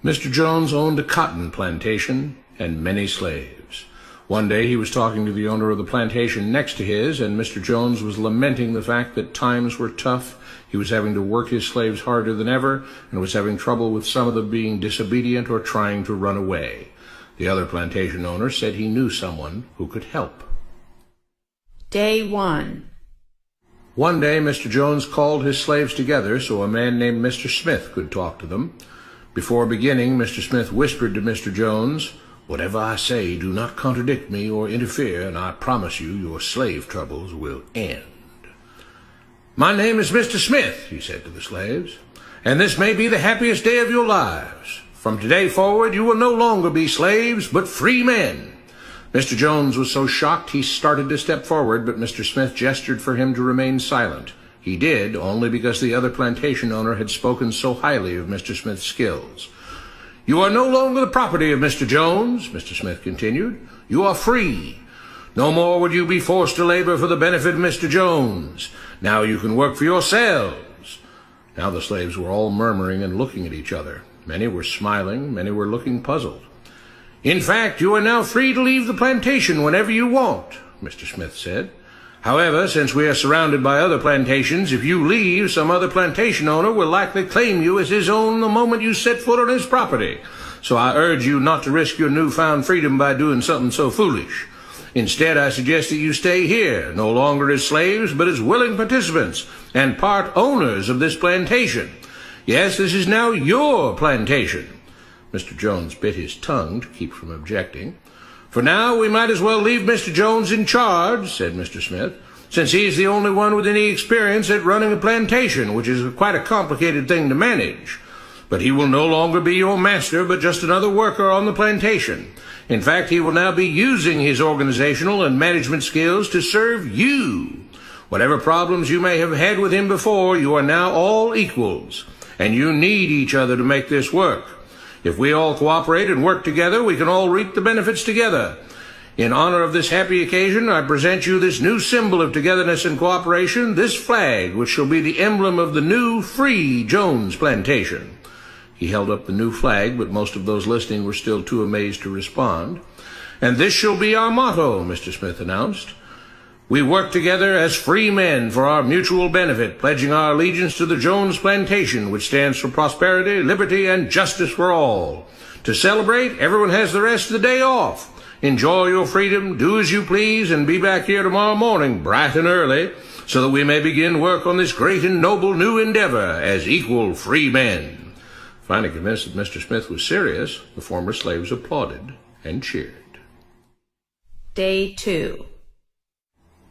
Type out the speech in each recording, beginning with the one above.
Mr. Jones owned a cotton plantation and many slaves. One day he was talking to the owner of the plantation next to his, and Mr. Jones was lamenting the fact that times were tough. He was having to work his slaves harder than ever, and was having trouble with some of them being disobedient or trying to run away. The other plantation owner said he knew someone who could help. Day 1. One day Mr. Jones called his slaves together so a man named Mr. Smith could talk to them. Before beginning, Mr. Smith whispered to Mr. Jones, "Whatever I say, do not contradict me or interfere, and I promise you your slave troubles will end." "My name is Mr. Smith," he said to the slaves, "and this may be the happiest day of your lives. From today forward you will no longer be slaves, but free men." Mr. Jones was so shocked he started to step forward, but Mr. Smith gestured for him to remain silent. He did, only because the other plantation owner had spoken so highly of Mr. Smith's skills. "You are no longer the property of Mr. Jones," Mr. Smith continued. "You are free. No more would you be forced to labor for the benefit of Mr. Jones. Now you can work for yourselves." Now the slaves were all murmuring and looking at each other. Many were smiling, many were looking puzzled. "In fact, you are now free to leave the plantation whenever you want," Mr. Smith said. "However, since we are surrounded by other plantations, if you leave, some other plantation owner will likely claim you as his own the moment you set foot on his property. So I urge you not to risk your newfound freedom by doing something so foolish. Instead, I suggest that you stay here, no longer as slaves, but as willing participants and part owners of this plantation. Yes, this is now your plantation." Mr. Jones bit his tongue to keep from objecting. "For now, we might as well leave Mr. Jones in charge," said Mr. Smith, "since he is the only one with any experience at running a plantation, which is quite a complicated thing to manage. But he will no longer be your master, but just another worker on the plantation. In fact, he will now be using his organizational and management skills to serve you. Whatever problems you may have had with him before, you are now all equals, and you need each other to make this work. If we all cooperate and work together, we can all reap the benefits together. In honor of this happy occasion, I present you this new symbol of togetherness and cooperation, this flag, which shall be the emblem of the new, free Jones plantation." He held up the new flag, but most of those listening were still too amazed to respond. "And this shall be our motto," Mr. Smith announced. "We work together as free men for our mutual benefit, pledging our allegiance to the Jones plantation, which stands for prosperity, liberty, and justice for all. To celebrate, everyone has the rest of the day off. Enjoy your freedom, do as you please, and be back here tomorrow morning, bright and early, so that we may begin work on this great and noble new endeavor as equal free men." Finally convinced that Mr. Smith was serious, the former slaves applauded and cheered. Day 2.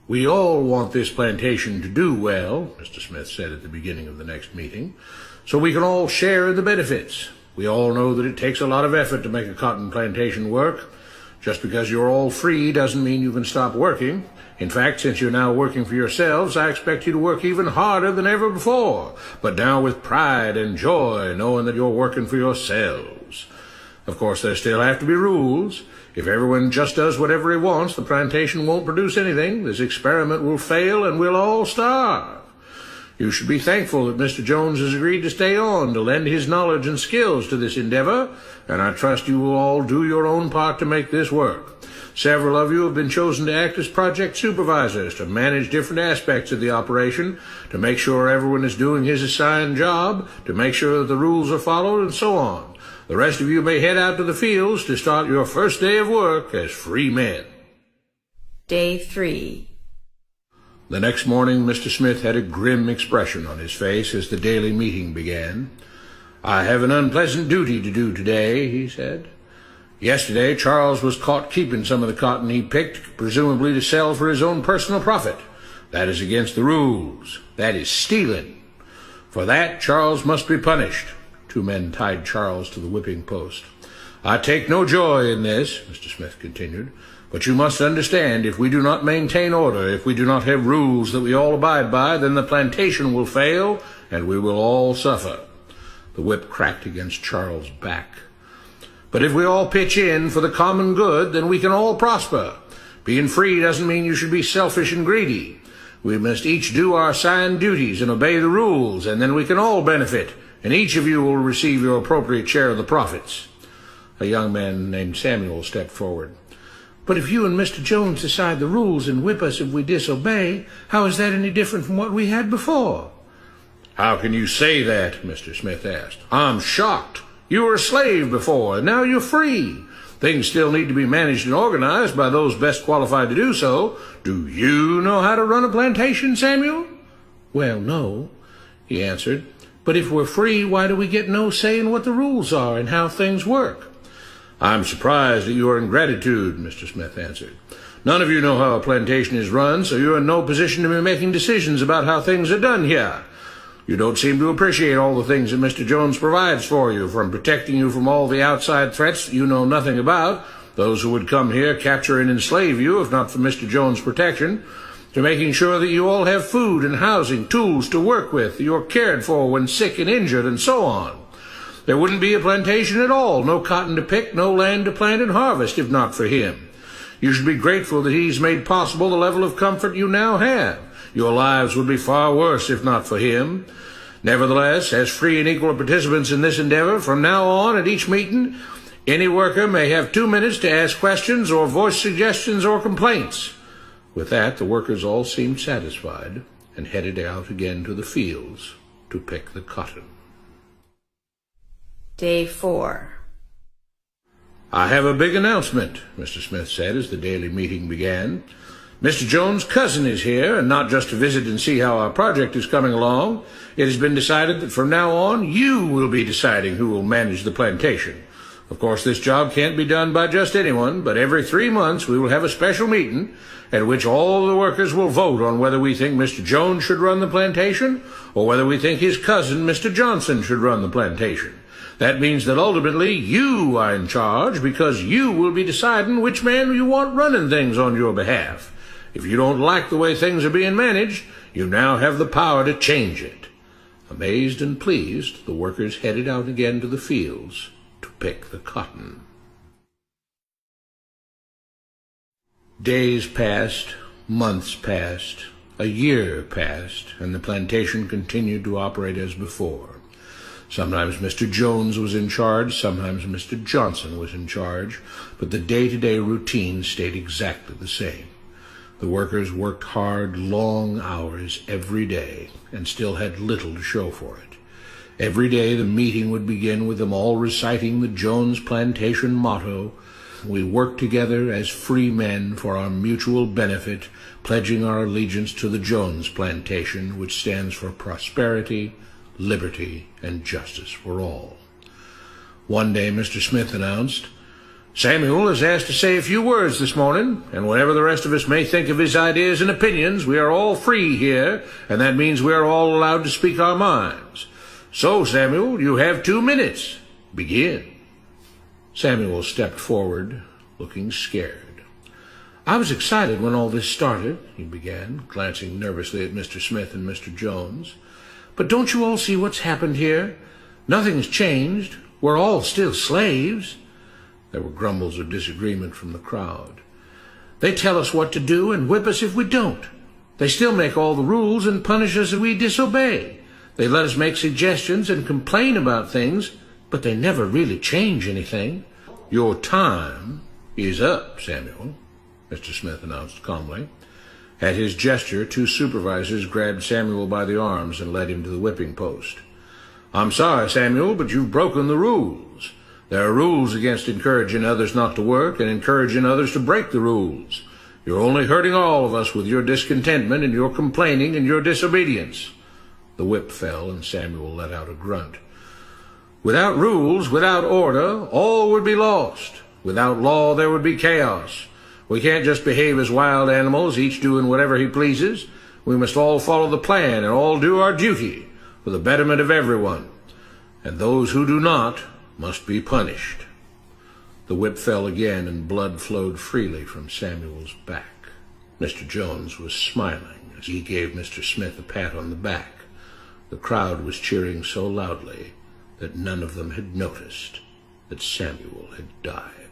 "We all want this plantation to do well," Mr. Smith said at the beginning of the next meeting, "so we can all share in the benefits. We all know that it takes a lot of effort to make a cotton plantation work. Just because you're all free doesn't mean you can stop working. In fact, since you're now working for yourselves, I expect you to work even harder than ever before, but now with pride and joy, knowing that you're working for yourselves. Of course, there still have to be rules. If everyone just does whatever he wants, the plantation won't produce anything. This experiment will fail, and we'll all starve. You should be thankful that Mr. Jones has agreed to stay on to lend his knowledge and skills to this endeavor, and I trust you will all do your own part to make this work. Several of you have been chosen to act as project supervisors to manage different aspects of the operation, to make sure everyone is doing his assigned job, to make sure that the rules are followed, and so on. The rest of you may head out to the fields to start your first day of work as free men." Day 3. The next morning, Mr. Smith had a grim expression on his face as the daily meeting began. "I have an unpleasant duty to do today," he said. "Yesterday, Charles was caught keeping some of the cotton he picked, presumably to sell for his own personal profit. That is against the rules. That is stealing. For that, Charles must be punished." Two men tied Charles to the whipping post. "I take no joy in this," Mr. Smith continued, "but you must understand, if we do not maintain order, if we do not have rules that we all abide by, then the plantation will fail, and we will all suffer." The whip cracked against Charles' back. "But if we all pitch in for the common good, then we can all prosper. Being free doesn't mean you should be selfish and greedy. We must each do our assigned duties and obey the rules, and then we can all benefit, and each of you will receive your appropriate share of the profits." A young man named Samuel stepped forward. "But if you and Mr. Jones decide the rules and whip us if we disobey, how is that any different from what we had before?" "How can you say that?" Mr. Smith asked. "I'm shocked. You were a slave before, and now you're free. Things still need to be managed and organized by those best qualified to do so. Do you know how to run a plantation, Samuel?" "Well, no," he answered. "But if we're free, why do we get no say in what the rules are and how things work?" "I'm surprised at your ingratitude," Mr. Smith answered. "None of you know how a plantation is run, so you're in no position to be making decisions about how things are done here. You don't seem to appreciate all the things that Mr. Jones provides for you, from protecting you from all the outside threats you know nothing about, those who would come here, capture and enslave you if not for Mr. Jones' protection, to making sure that you all have food and housing, tools to work with, you're cared for when sick and injured, and so on. There wouldn't be a plantation at all, no cotton to pick, no land to plant and harvest, if not for him. You should be grateful that he's made possible the level of comfort you now have. Your lives would be far worse if not for him. Nevertheless, as free and equal participants in this endeavor, from now on at each meeting, any worker may have 2 minutes to ask questions or voice suggestions or complaints." With that, the workers all seemed satisfied and headed out again to the fields to pick the cotton. Day 4. "I have a big announcement," Mr. Smith said as the daily meeting began. "Mr. Jones' cousin is here, and not just to visit and see how our project is coming along. It has been decided that from now on you will be deciding who will manage the plantation. Of course, this job can't be done by just anyone, but every 3 months we will have a special meeting at which all the workers will vote on whether we think Mr. Jones should run the plantation or whether we think his cousin, Mr. Johnson, should run the plantation. That means that ultimately you are in charge, because you will be deciding which man you want running things on your behalf. If you don't like the way things are being managed, you now have the power to change it." Amazed and pleased, the workers headed out again to the fields to pick the cotton. Days passed, months passed, a year passed, and the plantation continued to operate as before. Sometimes Mr. Jones was in charge, sometimes Mr. Johnson was in charge, but the day-to-day routine stayed exactly the same. The workers worked hard, long hours every day, and still had little to show for it. Every day the meeting would begin with them all reciting the Jones plantation motto, "We work together as free men for our mutual benefit, pledging our allegiance to the Jones plantation, which stands for prosperity, liberty, and justice for all." One day Mr. Smith announced, "Samuel is asked to say a few words this morning, and whatever the rest of us may think of his ideas and opinions, we are all free here, and that means we are all allowed to speak our minds. So, Samuel, you have 2 minutes. Begin." Samuel stepped forward, looking scared. "I was excited when all this started," he began, glancing nervously at Mr. Smith and Mr. Jones. "But don't you all see what's happened here? Nothing's changed. We're all still slaves." There were grumbles of disagreement from the crowd. "They tell us what to do and whip us if we don't. They still make all the rules and punish us if we disobey. They let us make suggestions and complain about things, but they never really change anything." "Your time is up, Samuel," Mr. Smith announced calmly. At his gesture, 2 supervisors grabbed Samuel by the arms and led him to the whipping post. "I'm sorry, Samuel, but you've broken the rules. There are rules against encouraging others not to work and encouraging others to break the rules. You're only hurting all of us with your discontentment and your complaining and your disobedience." The whip fell, and Samuel let out a grunt. "Without rules, without order, all would be lost. Without law, there would be chaos. We can't just behave as wild animals, each doing whatever he pleases. We must all follow the plan and all do our duty for the betterment of everyone. And those who do not must be punished." The whip fell again, and blood flowed freely from Samuel's back. Mr. Jones was smiling as he gave Mr. Smith a pat on the back. The crowd was cheering so loudly that none of them had noticed that Samuel had died.